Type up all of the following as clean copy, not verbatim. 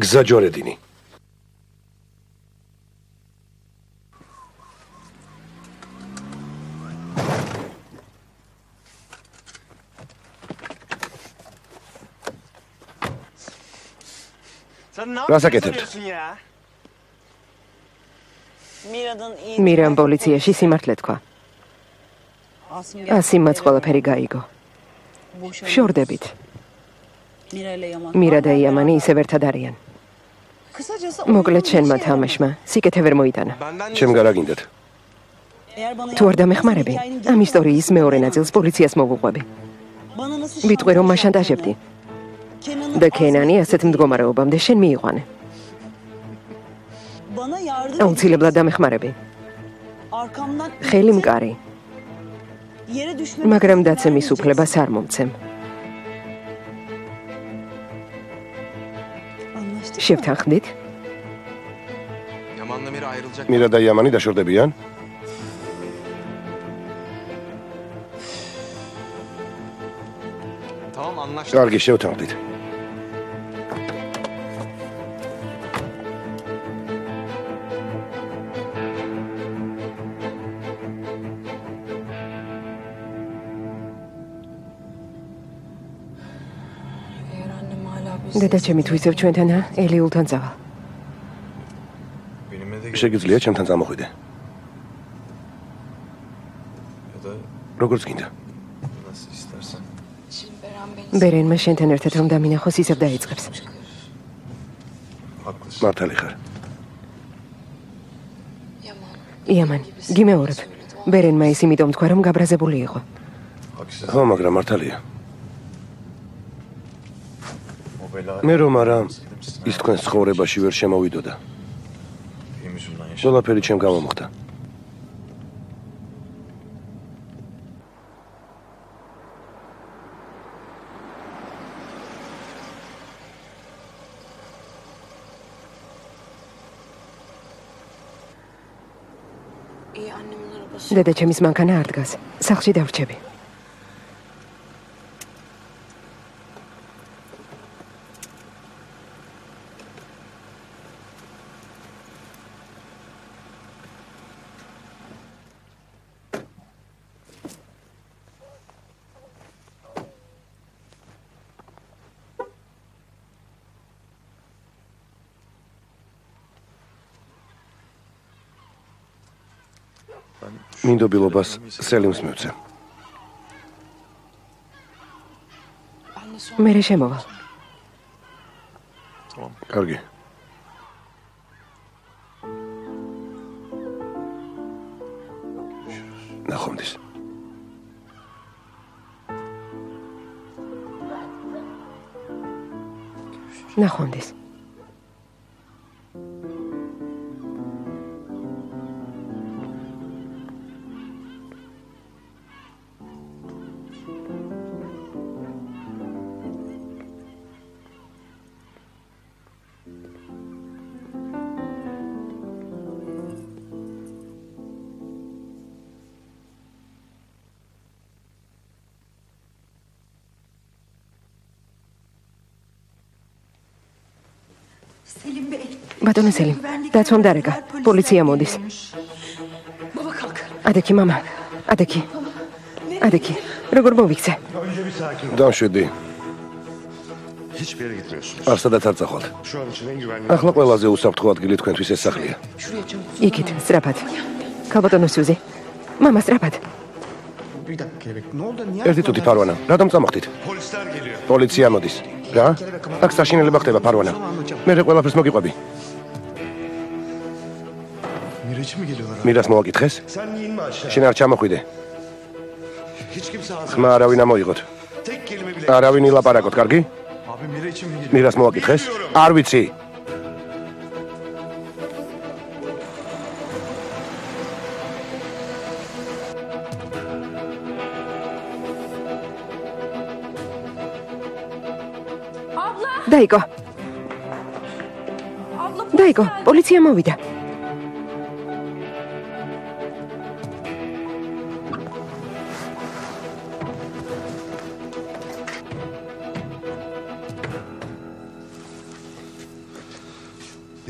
გზა ჯორედინი. რას აკეთებთ? მირამ პოლიციაში სიმართლე თქვა. ასიმაც ყველაფერი გაიგო. შორდებით. მირა და იამანი ისევ ერთად არიან. მოკლედ შენმა თამაშმა სიკეთე ვერ მოიტანა. ჩემ გარაგინდათ. თუ არ დამეხმარები, ამ ისტორიის მეორე ნაწილს პოლიციას მოვუყვები. ვიტყვი რომ მაშანტაჟებდი. და კენანი ასეთ მდგომარეობამდე შენ მიიყვანე. აუცილებლად დამეხმარები. ხელი მკარი. მაგრამ დაცემის უფლებას არ მომცემ. შევთანხმდით? მირა და იამანი დაშორდებიან? კარგი, შევთანხმდით. დედაჩემი თუ ისევ ჩვენთანა ელიულთან წავალ. შეგიძლია ჩემთან წამოხვიდე. როგორც გინდა. ბერენმა შენთან ერთად რომ დამინახოს ისევ დაიწყებს. მართალი ხარ. იამან, გიმეორებ. ბერენმა ის იმიტომ თქვა რომ გაბრაზებული იყო. ხო, მაგრამ მართალია. მე რომ არა ის თქვენს ცხოვრებაში ვერ შემოვიდოდა. ყველაფერი ჩემ გამომხდა. დედაჩემის მანქანა არ დგას. სახლში დავრჩები. მინდობილობას სელიმს მივცემ. მერე შემოვალ. კარგი. ნახვამდის. ნახვამდის. ბატონო სელიმ, დაცვამ დარეკა. პოლიცია მოდის. ადექი, მამა. ადექი. ადექი. როგორ მოვიქცე? დამშვიდი. არსადაც არ წახვალთ. ახლა ყველაზე უსაფრთხო ადგილი თქვენთვის ეს სახლია. იქით, სწრაფად. ქალბატონო სიუზი. მამა, სწრაფად. ერთი წუთი ფარვანა. რატომ წამოხდით? პოლიცია მოდის. რა? აქ საშინელება ხდება ფარვანა. მე ყველაფერს მოგიყვები. მირას მოვაკითხეს? შენ არ ჩამოხვიდე. ხმა არავინ ამოიღოთ. არავინ ილაპარაკოთ, კარგი? მირას მოვაკითხეს? არ ვიცი. დაიკო. დაიკო, პოლიცია მოვიდა.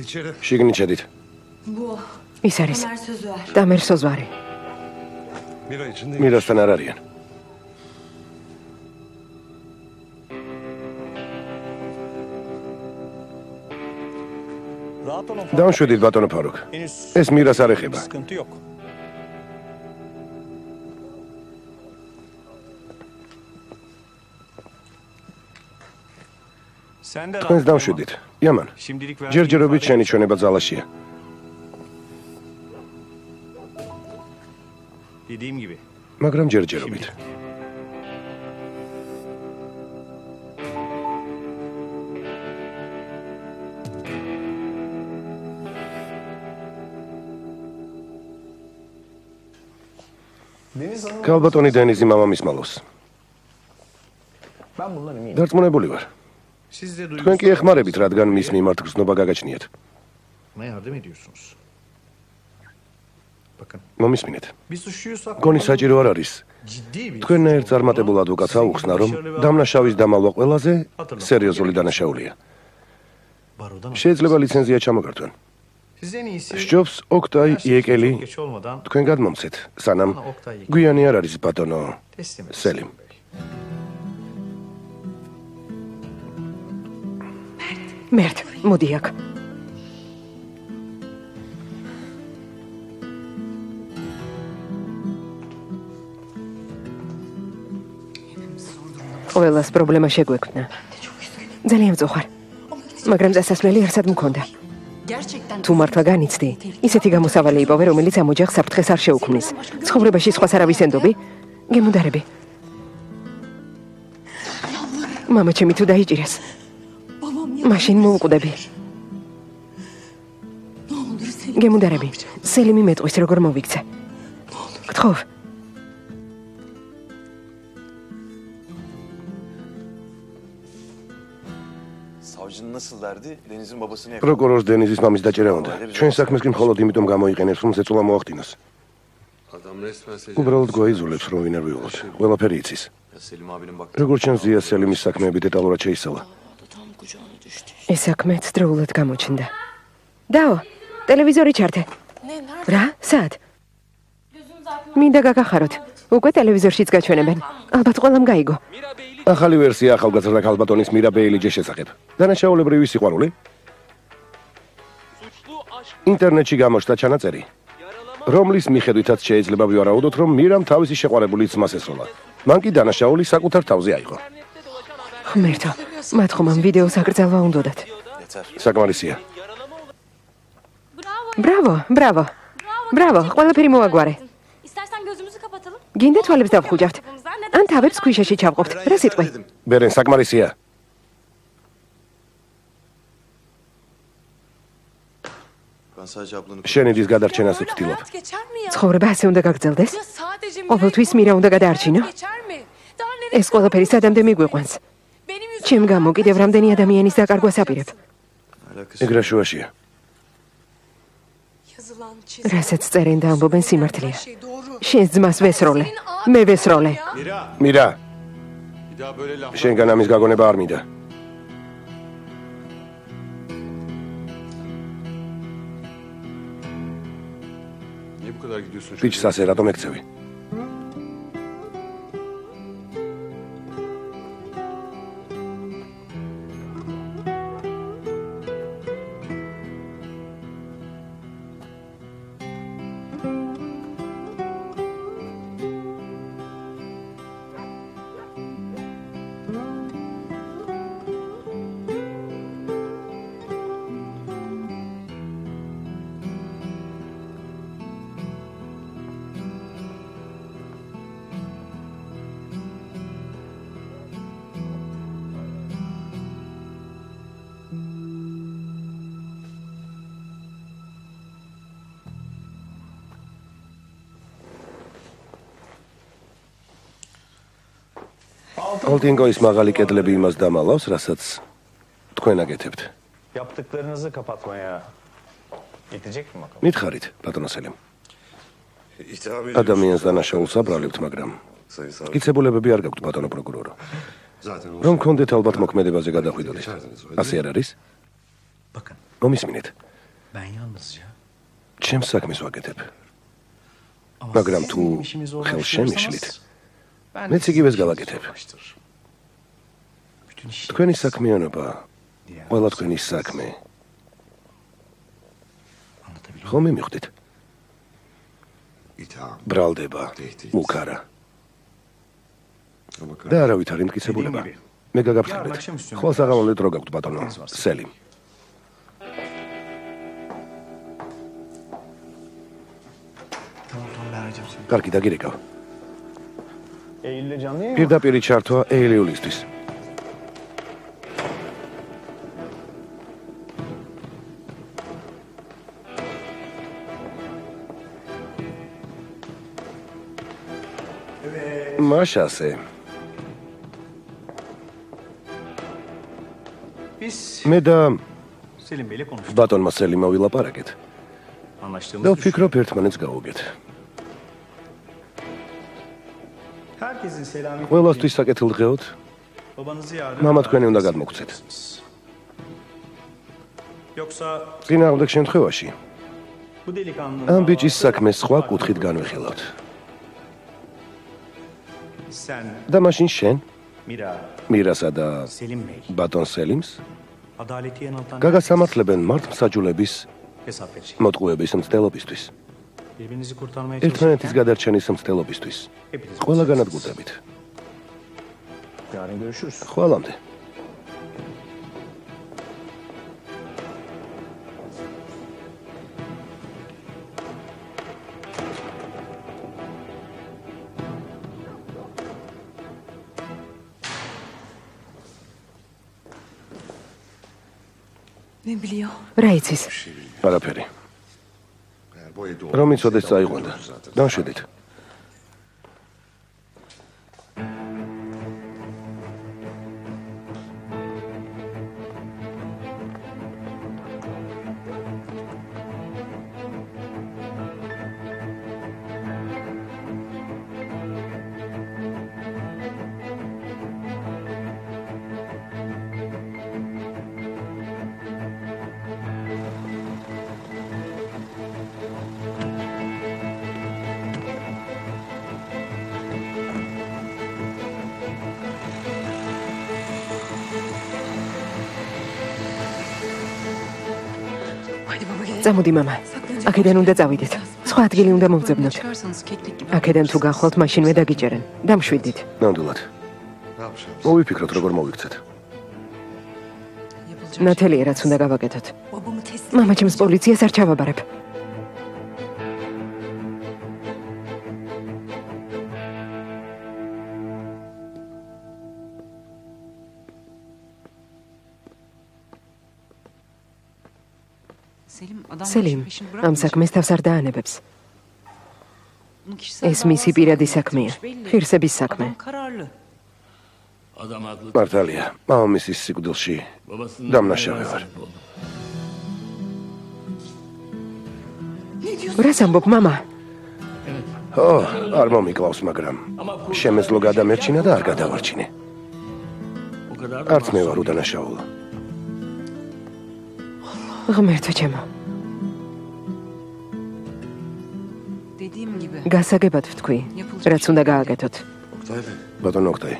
შიგნით შედით. ის არის დამერ სოზვარი. მირასთან არ არიან. დამშვიდით ბატონო ფარუკ. ეს მირას არ ეხება. თქვენს დამშვიდით. იამან. ჯერჯერობით შენი ჩვენება ძალაშია. მაგრამ ჯერჯერობით. კალბატონი დენიზი მამამის მალოს. დარწმუნებული ვარ. თქვენ კი ეხმარებით, რადგან მის მიმართ გრძნობა გაგაჩნიათ. მომისმინეთ. გონი საჭირო არ არის. თქვენნაირ წარმატებულ ადვოკატს აუხსნა, რომ დამნაშავის დამალვა ყველაზე სერიოზული დანაშაულია. შეიძლება ლიცენზია ჩამოგართვენ. სჯობს ოქტაი იეკელი თქვენ გადმომცეთ, სანამ გვიანი არ არის ბატონო სელიმ. მერტ, მოდი აქ. ყველას პრობლემა შეგვექმნა. ძალიან მწუხარ. მაგრამ დასასვლელი არსად მქონდა. თუ მართლა განიცდი, ისეთი გამოსავალი იპოვე, რომელიც ამ ოჯახს საფრთხეს არ შეუქმნის. ცხოვრებაში სხვას არავის ენდობი? გემუდარები. მამა ჩემი თუ დაიჭირეს. მაშინ მოუკვდები. გემუდარები, სელიმი მეტყვის როგორ მოვიქცე. გთხოვ. პროკურორს დენიზის მამის დაჭერა უნდა. ჩვენ საქმეს კი მხოლოდ იმიტომ გამოიყენებს, რომ ზეწოლა მოახდინოს. უბრალოდ გვაიზოლებს, რომ ვინ არ ვიყოთ. ყველაფერი იცის. როგორც ჩანს, ზია სელიმის საქმეები დეტალურად შეისწავლა. ეს საქმეც დროულად გამოჩნდა. დაო, ტელევიზორი ჩართე. რა? სად? მინდა გაგახაროთ. უკვე ტელევიზორშიც გაჩვენებენ. ალბათ ყველამ გაიგო. ახალი ვერსია ახალგაზრდა კალბატონის მირა ბეილიჯის შესახებ. დანაშაულებრივი სიყვარული? ინტერნეტში გამოჩნდა ჩანაწერი, რომლის მიხედვითაც შეიძლება ვივარაუდოთ, რომ მირამ თავისი შეყვარებული ძმას ესროლა. მან კი დანაშაული საკუთარ თავზე აიღო. ღმერთო, მათ ხომ ამ ვიდეოს აკრძალვა უნდოდათ. საკმარისია. ბრავო, ბრავო. ბრავო, ყველაფერი მოაგვარე. გინდა თვალებს დავხუჯავთ. ან თავებს ქვიშაში ჩავყოფთ. რა სიტყვი? ბერენ, საკმარისია. შენი დის გადარჩენას ვცდილობ. ცხოვრება ასე უნდა გაგრძელდეს? ყოველთვის მირა უნდა გადაარჩინო? ეს ყველაფერი სადამდე მიგვიყვანს? ჩემ გამო კიდევ რამდენი ადამიანის დაკარგვას აპირებ? ეგრე შუაშია. რასაც წერენ და ამბობენ სიმართლეა. შენს ძმას ვესროლე. მე ვესროლე. მირა. შენგან ამის გაგონება არ მინდა. ბიჭს ასე რატომ ეკცევი? Oltingois მაღალი კედლები იმას დამალავს, რასაც თქვენ აკეთებთ. Yaptıklarınızı kapatmaya yetecek mi bakalım? მითხარით, ბატონო სელიმ. ადამიანს დანაშაულს აბრალებთ, მაგრამ მტკიცებულებები არ გაქვთ, ბატონო პროკურორო. რომ გქონდეთ ალბათ მოქმედებაზე გადახვიდოდეთ. ასე არ არის? მომისმინეთ. ჩემს საქმეს ვაკეთებ. მაგრამ თუ ხელს შემიშლით, მეც იგივეს გავაკეთებ. თქვენი საქმიანობა, ყველა თქვენი საქმე. ხომ მივხვდით? ბრალდება, უკარა. და არავით არ იმტკიცებულება. მე გაგაფრთხილეთ. ხოლ საღამომდე დრო გაქვთ ბატონო, სელიმ. კარგი, დაგირეკავ. პირდაპირი ჩართვა ეილიულისთვის. მაშასე. მე და ბატონმა სელიმმა ვილაპარაკეთ. და ვფიქრობ ერთმანეთს გავუგეთ. ყველასთვის საკეთილდღეოდ მამა თქვენი უნდა გადმოგცეთ. წინააღმდეგ შემთხვევაში ამ ბიჭის საქმეს სხვა კუთხით განვიხილავთ. და მაშინ შენ მირასა და ბატონ სელიმს გაგასამართლებენ მართლმსაჯულების მოტყუების მცდელობისთვის. ერთმანეთის გადარჩენის მცდელობისთვის. ყველა განადგურდებით. ხვალამდე. რა იცის? არაფერი. რომ იცოდეს წაიყვანდა. დამშვიდით. წამოდი მამა. აქედან უნდა წავიდეთ. სხვა ადგილი უნდა მომძებნოთ. აქედან თუ გახვალთ, მაშინვე დაგიჭერენ. დამშვიდით. ნამდვილად. მოვიფიქროთ, როგორ მოვიქცეთ. ნათელია, რაც უნდა გავაკეთოთ. მამა ჩემს პოლიციას არ ჩავაბარებ. სელიმ, ამ საქმეს თავს არ დაანებებს. ეს მისი პირადი საქმეა, ღირსების საქმე. მართალია, მამამისის სიკვდილში დამნაშავე ვარ. რას ამბობ, მამა? არ მომიკლავს, მაგრამ შემეძლო გადამერჩინა და არ გადავარჩინე. არც მე ვარ უდანაშაულო. ღმერთო ჩემო. გასაგებად ვთქვი, რაც უნდა გააკეთოთ. ბატონო ოქტაი.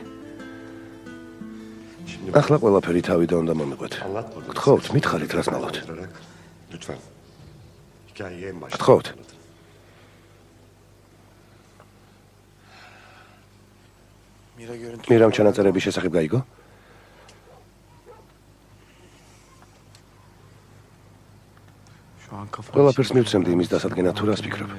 ახლა ყველაფერი თავიდან უნდა მომიყვეთ. გთხოვთ, მითხარით რას ნალოთ. გთხოვთ. მირამ ჩანაწერების შესახებ გაიგო? ყველაფერს მივცემდი იმის დასადგენად, თუ რას ფიქრობ.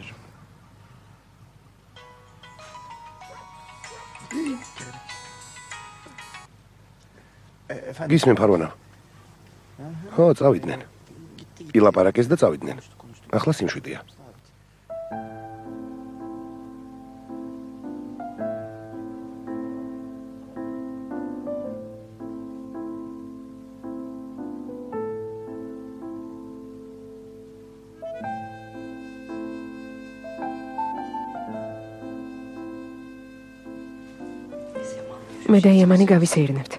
გისმენ ფარვანა. ხო, წავიდნენ. ილაპარაკეს და წავიდნენ. ახლა სიმშვიდეა. მე და იამანი გავისეირნებთ.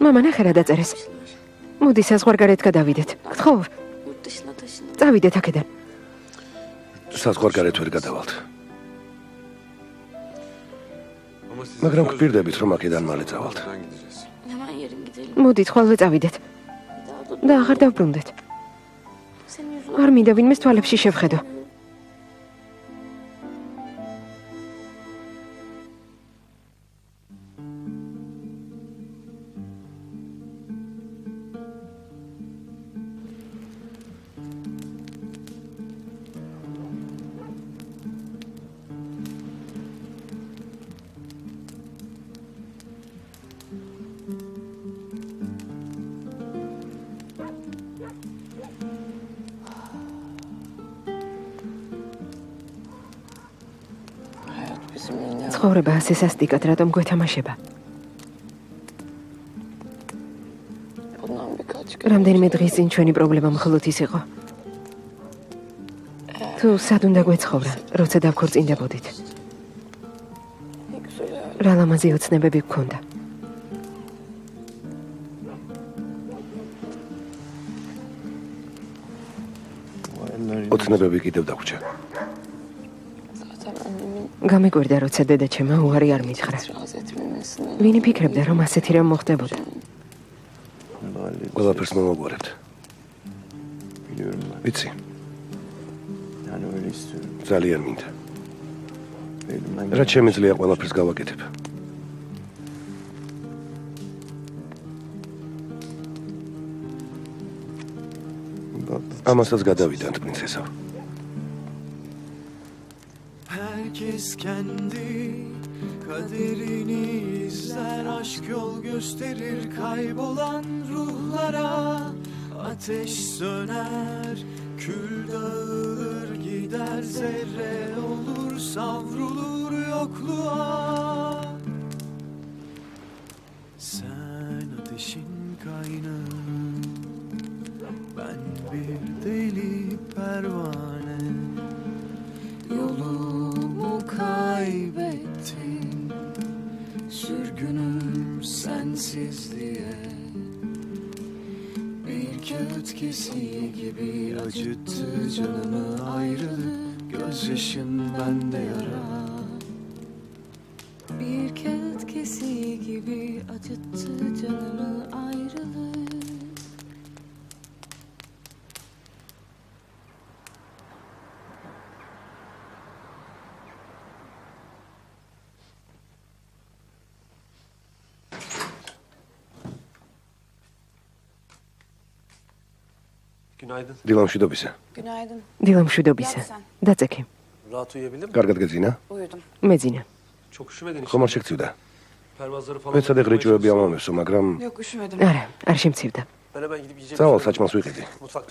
მამა ნახე რა დაწერეს. მოდი საზღვარგარეთ გადავიდეთ. გთხოვ. წავიდეთ აქედან. საზღვარგარეთ ვერ გადავალთ. მაგრამ გვპირდებით რომ აქედან მალე წავალთ. მოდით ხოლმე წავიდეთ. და აღარ დავბრუნდეთ. არ მინდა ვინმეს თვალებში შევხედო. ცხოვრება ასე სასტიკად რატომ გვეთამაშება? რამდენიმე დღის წინ ჩვენი პრობლემა მხოლოდ ის იყო. თუ სად უნდა გვეცხოვრა, როცა დავქორწინდებოდით? რა ლამაზი ოცნებები გქონდა. ოცნებები კიდევ დაგვრჩა. გამიკვირდა, როცა დედაჩემმა უარი არ მითხრა. ვინ იფიქრებდა, რომ ასეთი რამ მოხდებოდა? ყველაფერს მომაგვარებთ. ვიცი. ძალიან მინდა. რაც შემიძლია ყველაფერს გავაკეთებ. ამასაც გადავიდანთ, პრინცესა. Herkes kendi kaderini izler, aşk yol gösterir kaybolan ruhlara. Ateş söner, kül dağılır gider, zerre olur savrulur yokluğa. Sen ateşin kaynağı, ben bir deli pervane. Yolumu kaybettim, sürgünüm sensizliğe. Bir kağıt kesiği gibi acıttı canımı ayrılık, gözyaşın bende yara. Bir kağıt kesiği gibi acıttı canımı ayrılık. Günaydın. დილამშვიდობისა. Günaydın. დილამშვიდობისა. დაწექი. Rahat uyuyabildin mi? კარგად გეძინა? Uyudum. მეძინა. Çok üşümedin ხომ არ işte. შეგწივდა? Pervazları falan. მეცადე ღრიჭოები ამომესო, მაგრამ Yok üşümedim. არა, არ შემცივდა. Ben hemen gidip yiyecek. წავალ საჭმელს ვიყიდი.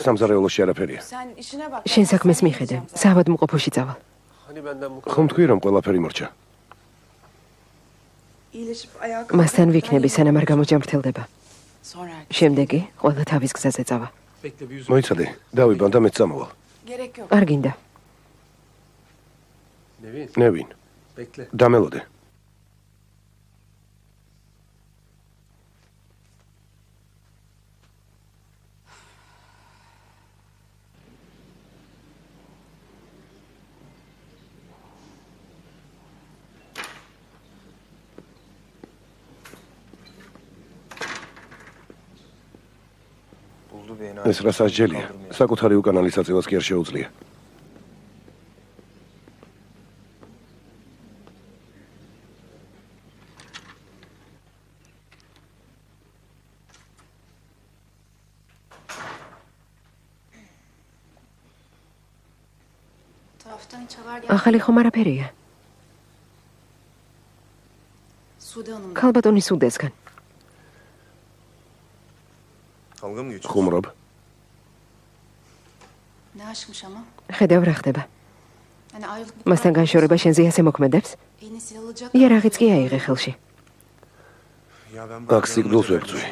სამზარეულოში არაფერია. Sen işine bak. შენ საქმეს მიხედე. საავადმყოფოში წავალ. Hani benden bu ხომ თქვი რომ ყველაფერი მორჩა? İyileşip ayağa მასთან ვიქნები, სანამ არ გამოჯამრთელდება. Sonra. შემდეგი ყველა თავის გზაზე წავა. bekle bir yüz. მოიცადე, დავიბან და მეც წამოვალ. Gerek yok. არ გინდა. Nevin, ნევინ, bekle. დამელოდე. ეს რა სასჯელია? საკუთარი უკანალი საწევას კი არ შეუძლია. Taraftan hiç haber ახალი ხომ არაფერია. Sude Hanım. ქალბატონი სუდესგან. Kavga mı geçiyor? ხუმრობ? Ne aşkmış ama. ხედავ რა ხდება. Hani ayrılık bu მასთან განშორება შენზე ასე მოქმედებს? Yeni sil alacak. იარაღიც კი აიღე ხელში. Ya ben აქ სიკვდილს ვებწვი.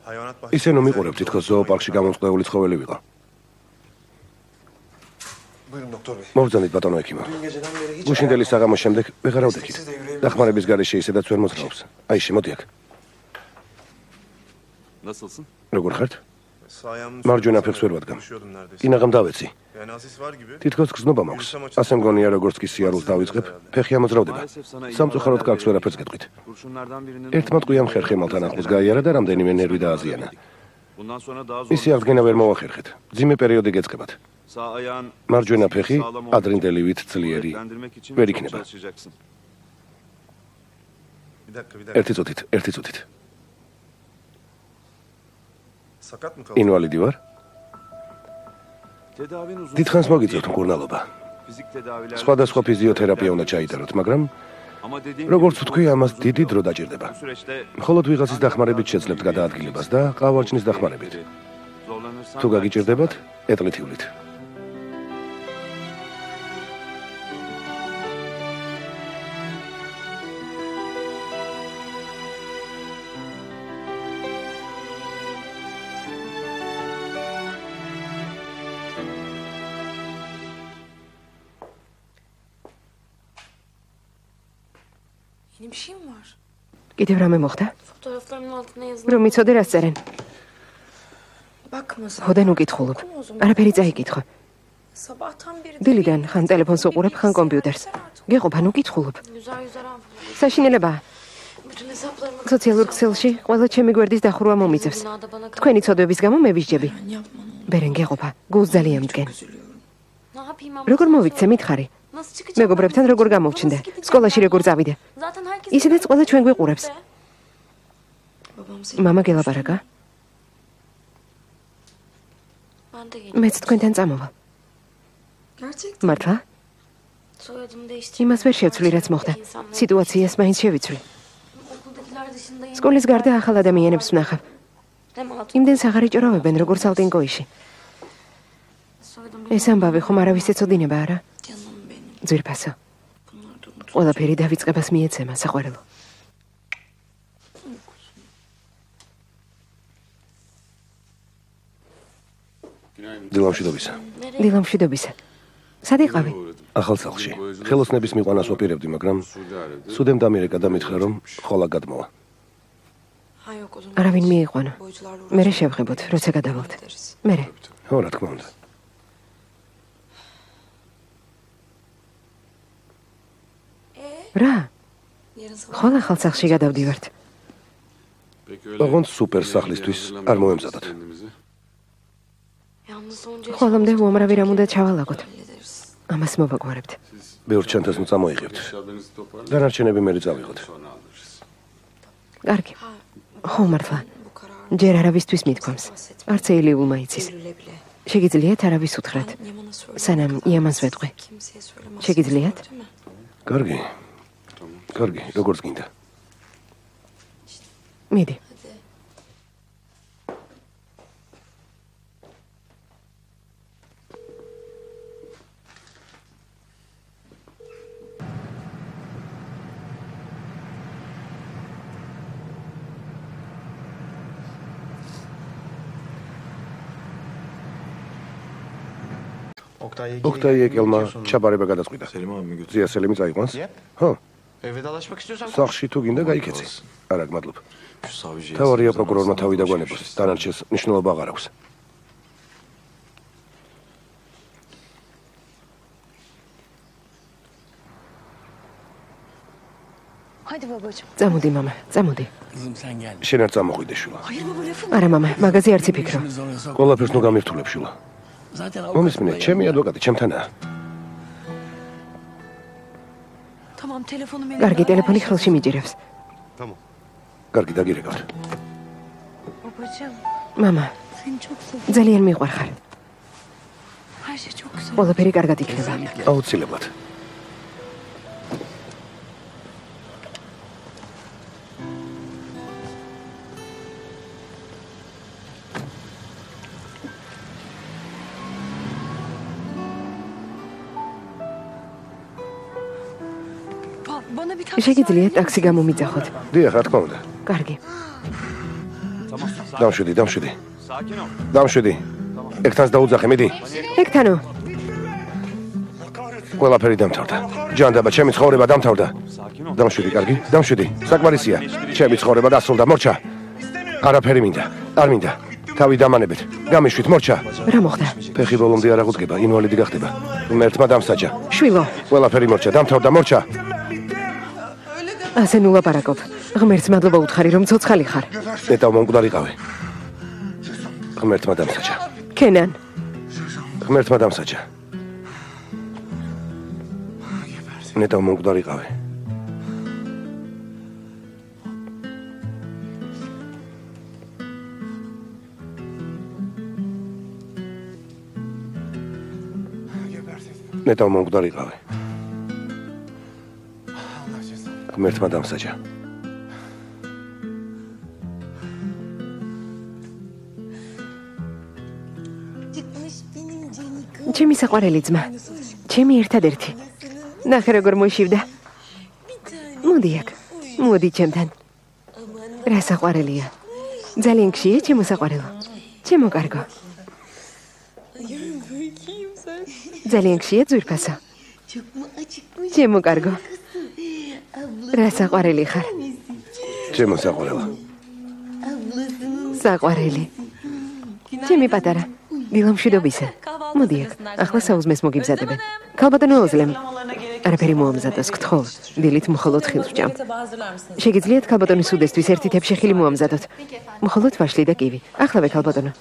Hayvanat ისე რომ მიყურებ თითქოს ზოოპარკში გამომწყდეული ცხოველი ვიყო. Buyurun doktor bey. მოვძანით ბატონო ექიმო. Dün geceden beri hiç გუშინდელი საღამოს შემდეგ ვეღარ ავდექით. დახმარების გარეშე ისედაც ვერ მოძრაობს. აი შემოდი აქ. Nasılsın? როგორ ხართ? მარჯვენა ფეხს ვერ ვადგამ. კინაღამ დავეცი. თითქოს გზნობა მაქვს. ასე მგონია როგორც კი სიარულს დავიწყებ, ფეხი ამოძრავდება. სამწუხაროდ კარგს ვერაფერს გეტყვით. ერთმა ტყვიამ ხერხემალთან ახლოს გაიარა და რამდენიმე ნერვი დააზიანა. მისი აღდგენა ვერ მოვახერხეთ. ძიმე პერიოდი გეწყებათ. მარჯვენა ფეხი ადრინდელივით ძლიერი ვერ იქნება. ერთი წუთით. ინვალიდი ვარ? დიდხანს მოგიწევთ მკურნალობა. სხვადასხვა ფიზიოთერაპია უნდა ჩაიტაროთ, მაგრამ როგორც ვთქვი, ამას დიდი დრო დაჭირდება. მხოლოდ ვიღაცის დახმარებით შეძლებთ გადაადგილებას და ყავარჯნის დახმარებით. თუ გაგიჭირდებათ, ეტლით ივლით. კიდევ რამე მოხდა? რომ მიცოდე რას წერენ? ხოდენ უკითხულობ. არაფერი წაიკითხო. დილიდან ხან ტელეფონს უყურებ, ხან კომპიუტერს. გეყოფ, ანუ უკითხულობ. საშინელებაა. სოციალურ ქსელში ყველა ჩემი გვერდის დახურვა მომიწევს. თქვენი ცოდვების გამო მე ვისჯები. ბერენ გეყოფა, გულს ძალიან მდგენ. როგორ მოვიქცე მითხარი? მეგობრებთან როგორ გამოვჩნდე? სკოლაში როგორ წავიდე? ისედაც ყველა ჩვენ გვიყურებს. მამა გელაპარაკა? მეც თქვენთან წამოვალ. მართლა? იმას ვერ შევცვლი, რაც მოხდა. სიტუაციას მაინც შევიცვლი. სკოლის გარდა ახალ ადამიანებს ვნახავ. იმდენს აღარ იჭროვებენ, როგორც ალტინკოიში. ეს ამბავი ხომ არავის ეცოდინება, არა? ძვირფასო. ყველაფერი დავიწყებას მიეცემა, საყვარელო. დილამშვიდობისა. სად იყავი? ახალ სახლში. ხელოსნების მიყვანას ვაპირებდი, მაგრამ სუდემ დამირეკა და მითხრა, რომ ხოლა გადმოვა. არავინ მიიყვანა. მერე შევღებოთ, როცა გადავალთ. მერე. ხო, რა თქმა უნდა. რა? ხოლ ახალ სახლში გადავდივართ. ოღონდ სუპერ სახლისთვის არ მოემზადოთ. ხოლომდე უამრავი რამ უნდა ჩავალაგოთ. ამას მოვაგვარებთ. ბევრ ჩანთას მოწამოიღებთ. დანარჩენები მერე წავიღოთ. კარგი. ხო, მართლა. ჯერ არავისთვის მithქვამს. არც ეილიულმა იცის. შეგიძლიათ არავის უთხრათ. სანამ იამანს ვეტყვი. შეგიძლიათ? კარგი. კარგი, როგორც გინდა. მიდი. ოქტაი ეკელმა ჩაბარება გადაწყვიტა. ზია სელიმი წაიყვანს? ხო. სახლში თუ გინდა გაიქეცი. არა, გმადლობ. თავარია პროკურორმა თავი დაგვანებოს. დანარჩენს მნიშვნელობა აღარ აქვს. წამოდი, მამა, წამოდი. შენ არ წამოხვიდე, შულა. არა, მამა, მაგაზე არც იფიქრო. ყველაფერს ნუ გამირთულებ, შულა. მომისმინე, ჩემი ადვოკატი ჩემთანაა. კარგი, ტელეფონი ხელში მიჭირებს. კარგი, დაგირეკავთ. მამა, ძალიან მიყვარ ხარ. ყველაფერი კარგად იქნება. აუცილებლად. შეგიძლიათ ტაქსი გამომიძახოთ? დიახ, რა თქმა უნდა. კარგი. დამშვიდი. ეგთანს დაუძახე, მიდი. ეგთანო. ყველაფერი დამთავრდა. ჯანდაბა, ჩემი ცხოვრება დამთავრდა. დამშვიდი, კარგი, დამშვიდი. საკმარისია. ჩემი ცხოვრება დასრულდა, მორჩა. არაფერი მინდა. არ მინდა. თავი დამანებით. გამიშვით, მორჩა. რა მოხდა? ფეხი ბოლომდე არ აღუდგება, ინვალიდი გახდება. ღმერთმა დამსაჯა. შვილო, ყველაფერი მორჩა, დამთავრდა, მორჩა. ასე ნუ ლაპარაკობ. ღმერთს მადლობა უთხარი, რომ ცოცხალი ხარ. ნეტავ მომკვდარი ყავი. ღმერთმა დამსაჯა. კენან, ღმერთმა დამსაჯა. ნეტავ მომკვდარი ყავი. ნეტავ მომკვდარი ყავი. ღმერთმა დამსაჯა. ჩემი საყვარელი ძმა, ჩემი ერთადერთი. ნახე როგორ მოშივდა. მოდი აქ, მოდი ჩემთან. რა საყვარელია. ძალიან გშია ჩემო საყვარელო. ჩემო კარგო. ძალიან გშია ძვირფასო. ჩემო კარგო. რა საყვარელი ხარ. ჩემო საყვარელო. საყვარელი. ჩემი პატარა. დილამშვიდობისა. მოდი აქ, ახლა საუზმეს მოგიბზადებენ. ქალბატონო ოზლემ. არაფერი მოამზადოს, გთხოვ. დილით მხოლოდ ხილს ვჭამ. შეგიძლიათ ქალბატონის უდესთვის ერთი თეფშე ხილი მოამზადოთ. მხოლოდ ვაშლი და კივი. ახლა ქალბატონო.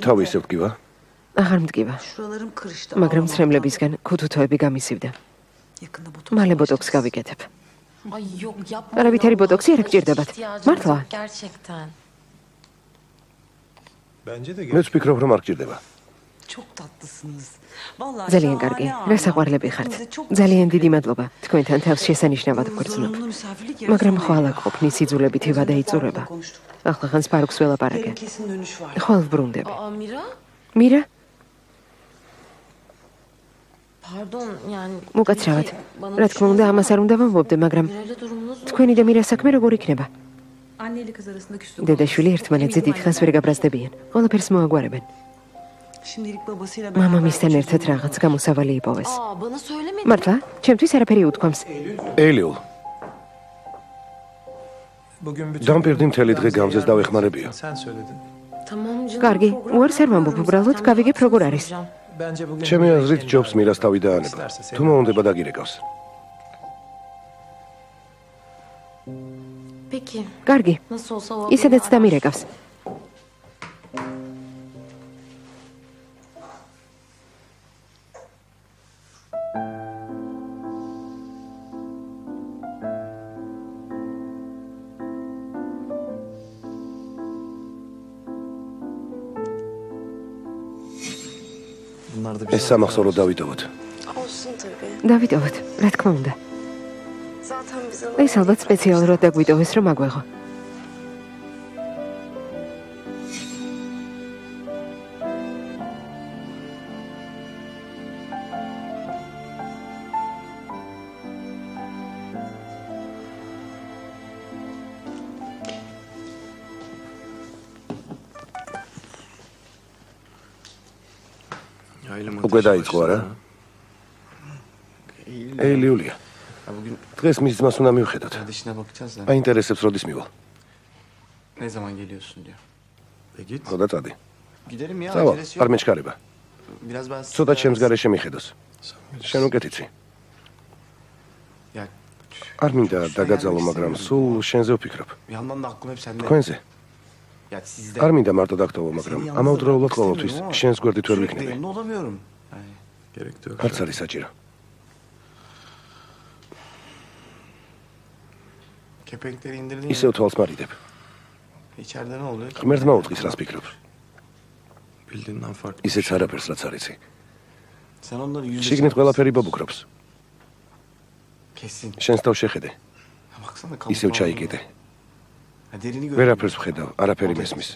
თავი ისევ დგივა? აღარ მდგივა. მაგრამ ცრემლებისგან ქუთუთოები გამისივდა. მალე ბოტოქს გავიკეთებ. არავითარი ბოტოქსი არ გჭირდებათ. მართლა? მეც ვფიქრობ, რომ არ გჭირდება. ძალიან კარგი. რა საყვარლები ხართ. ძალიან დიდი მადლობა. თქვენთან თავს შესანიშნავად ვგრძნობ. მაგრამ ხვალ აქ ყოფნის სიძულებითი ვადა იწურება. ახლა ხანს პარუქს ველაპარაკე. ხვალ ვბრუნდები. მირა? მოკაცრავად. რა თქმა უნდა, ამას არ უნდა ვამბობდე, მაგრამ თქვენი და მირა საქმე როგორ იქნება? დედაშვილი ერთმანეთზე დიდხანს ვერ გაბრაზდებიან. ყველაფერს მოაგვარებენ. მამამისთან ერთად რაღაც გამოსავალი იპოვეს. მართლა? ჩემთვის არაფერი უთქვამს. ელიულ. დამპირდი მთელი დღე გამზეს დავეხმარებიო. კარგი, უარს არ ვამბობ, უბრალოდ გავიგებ როგორ არის. ჩემი აზრით ჯობს მირას თავი დაანება. თუ მოუნდება დაგირეკავს. კარგი. ისედაც დამირეკავს. ეს სამახსოვრო დავიტოვოთ. დავიტოვოთ, რა თქმა უნდა. ეს ალბათ სპეციალურად დაგვიტოვეს, რომ აგვეღო. უკვე დაიწყო არა? ელიულია. დღეს მის ძმას უნდა მივხედოთ. აინტერესებს როდის მივალ. ხოდა წადი. წავალ, არ მეჩქარება. ცოტა ჩემს გარეშე მიხედოს. შენ უკეთიცი. არ მინდა დაგაძალო, მაგრამ სულ შენზე ვფიქრობ. თქვენზე. არ მინდა მარტო დაგტოვო, მაგრამ ამავდროულად ყოველთვის შენს გვერდით ვერ ვიქნები. არც არის საჭირო. ისევ თვალს მარიდებ. ღმერთმა უთხრის, რას ფიქრობ. ისეც არაფერს, რაც არიცი. შიგნით ყველაფერი ბობუქრობს. შენს თავს შეხედე. ისევ ჩაიგიდე. ვერაფერს ვხედავ, არაფერი მესმის.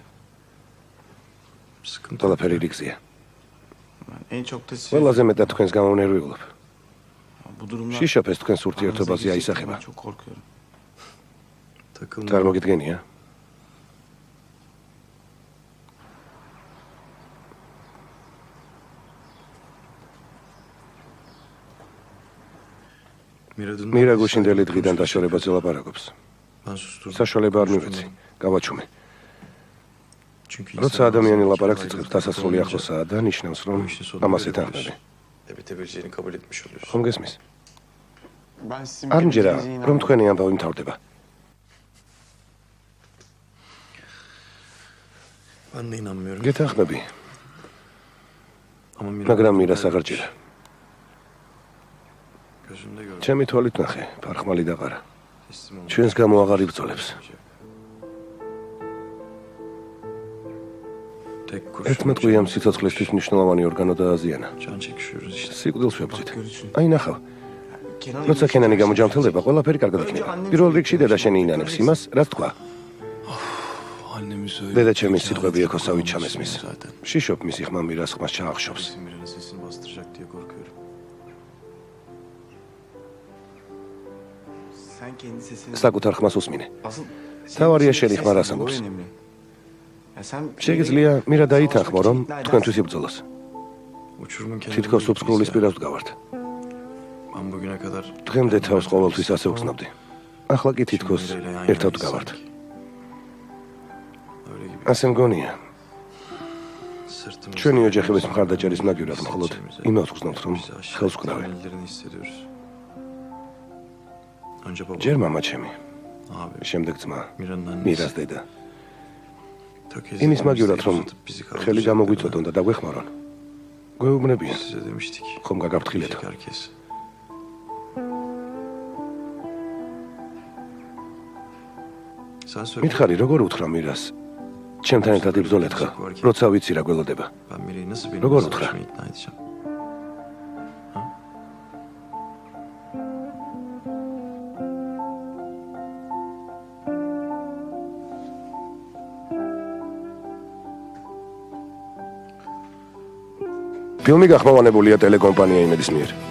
ყველაფერი რიგზია. ყველაზე მეტად თქვენს გამოვნერვიულობ. შიშოფეს თქვენს ურთიერთობაზე აისახება. წარმოგიდგენია? მირა გუშინდელი დღიდან დაშორებაზე ლაპარაკობს. საშუალება არ მივეცი, გავაჩუმე. როცა ადამიანი ლაპარაკს იწყებს დასასრული ახლოსაა და ნიშნავს, რომ ამას ეთანხმები. ხომ გესმის? არ მჯერა, რომ თქვენი ამბავი მთავრდება. გეთანხმები. მაგრამ მირას აღარ ჭირა. ჩემი თვალით ნახე, ფარხმალი დაყარა. ჩვენს გამო აღარ იბრძოლებს. ერთმა ტყვიამ სიცოცხლისთვის მნიშვნელოვანი ორგანო დააზიანა. სიკვდილს ვებრძვით. აი ნახავ. როცა კენანი გამოჯანმრთელდება, ყველაფერი კარგად იქნება. პირველ რიგში დედა შენი ინანებს იმას, რაც თქვა. დედა ჩემი სიტყვები ეკოსავით ჩამესმის. შიშობ მისი ხმა მირას ხმას ჩაახშობს. საკუთარ ხმას უსმინე. თავარია შენი ხმა რას ამბობს. შეგიძლია მირა დაითანხმო, რომ თქვენთვის იბრძოლოს. თითქოს უცხრულის პირას ვდგავართ. დღემდე თავს ყოველთვის ასე ვგზნობდი. ახლა კი თითქოს ერთად ვდგავართ. ასე მგონია. ჩვენი ოჯახების მხარდაჭერის მაგივრად მხოლოდ იმას ვგზნობთ, რომ ხელს ვკრავე. ჯერ მამა ჩემი, შემდეგ ძმა, მირას დედა. იმის მაგივრად, რომ ხელი გამოგვიწოდონ და დაგვეხმარონ. გვეუბნებიან, ხომ გაგაფრთხილეთ. მითხარი, როგორ უთხრა მირას? ჩემთან ერთად იბრძოლეთ ხა, როცა ვიცი რა გველოდება. როგორ უთხრა? ფილმი გახმოვანებულია ტელეკომპანია იმედის მიერ.